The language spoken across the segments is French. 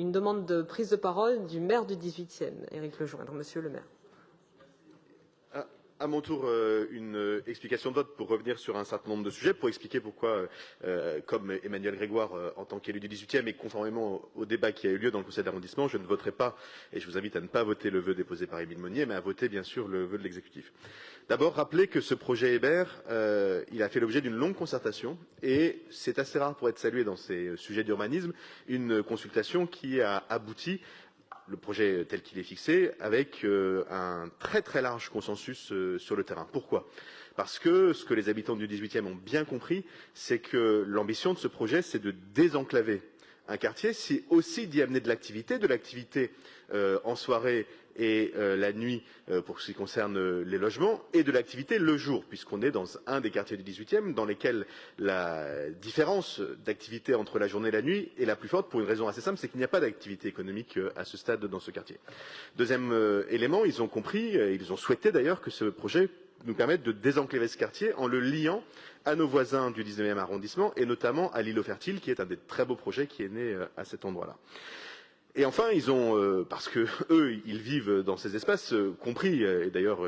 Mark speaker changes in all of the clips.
Speaker 1: Une demande de prise de parole du maire du 18e, Éric Lejoindre. Monsieur le maire.
Speaker 2: À mon tour, une explication de vote pour revenir sur un certain nombre de sujets, pour expliquer pourquoi, comme Emmanuel Grégoire, en tant qu'élu du 18e, et conformément au débat qui a eu lieu dans le conseil d'arrondissement, je ne voterai pas, et je vous invite à ne pas voter le vœu déposé par Émile Monnier, mais à voter bien sûr le vœu de l'exécutif. D'abord, rappeler que ce projet Hébert, il a fait l'objet d'une longue concertation, et c'est assez rare pour être salué dans ces sujets d'urbanisme, une consultation qui a abouti, le projet tel qu'il est fixé, avec un très très large consensus sur le terrain. Pourquoi? Parce que ce que les habitants du 18e ont bien compris, c'est que l'ambition de ce projet, c'est de désenclaver un quartier, c'est aussi d'y amener de l'activité en soirée et la nuit pour ce qui concerne les logements, et de l'activité le jour, puisqu'on est dans un des quartiers du 18e dans lesquels la différence d'activité entre la journée et la nuit est la plus forte, pour une raison assez simple, c'est qu'il n'y a pas d'activité économique à ce stade dans ce quartier. Deuxième élément, ils ont compris, ils ont souhaité d'ailleurs que ce projet nous permette de désenclaver ce quartier en le liant à nos voisins du 19e arrondissement, et notamment à l'îlot Fertile, qui est un des très beaux projets qui est né à cet endroit-là. Et enfin, ils ont, parce que eux, ils vivent dans ces espaces, compris, et d'ailleurs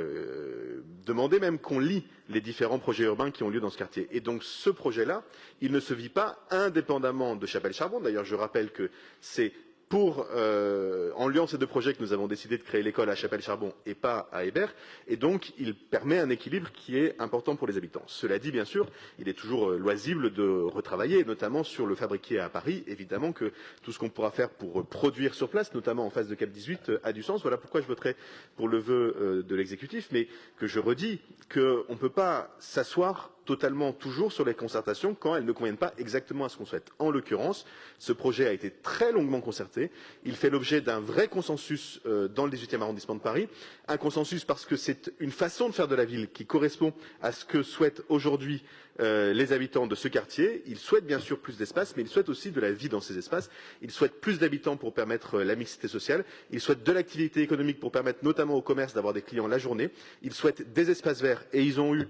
Speaker 2: demandé même qu'on lie les différents projets urbains qui ont lieu dans ce quartier. Et donc ce projet-là, il ne se vit pas indépendamment de Chapelle-Charbon. D'ailleurs, je rappelle que c'est en liant ces deux projets que nous avons décidé de créer l'école à Chapelle-Charbon et pas à Hébert, et donc il permet un équilibre qui est important pour les habitants. Cela dit, bien sûr, il est toujours loisible de retravailler, notamment sur le fabriqué à Paris. Évidemment que tout ce qu'on pourra faire pour produire sur place, notamment en face de Cap 18, a du sens. Voilà pourquoi je voterai pour le vœu de l'exécutif, mais que je redis qu'on ne peut pas s'asseoir totalement toujours sur les concertations quand elles ne conviennent pas exactement à ce qu'on souhaite. En l'occurrence, ce projet a été très longuement concerté. Il fait l'objet d'un vrai consensus dans le 18e arrondissement de Paris. Un consensus parce que c'est une façon de faire de la ville qui correspond à ce que souhaitent aujourd'hui les habitants de ce quartier. Ils souhaitent bien sûr plus d'espace, mais ils souhaitent aussi de la vie dans ces espaces. Ils souhaitent plus d'habitants pour permettre la mixité sociale. Ils souhaitent de l'activité économique pour permettre notamment au commerce d'avoir des clients la journée. Ils souhaitent des espaces verts, et ils ont eu,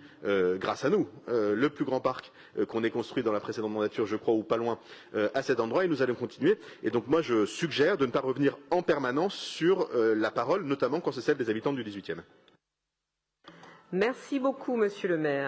Speaker 2: grâce à nous, le plus grand parc qu'on ait construit dans la précédente mandature, je crois, ou pas loin, à cet endroit, et nous allons continuer. Et donc moi, je suggère de ne pas revenir en permanence sur la parole, notamment quand c'est celle des habitants du 18e.
Speaker 1: Merci beaucoup, monsieur le maire.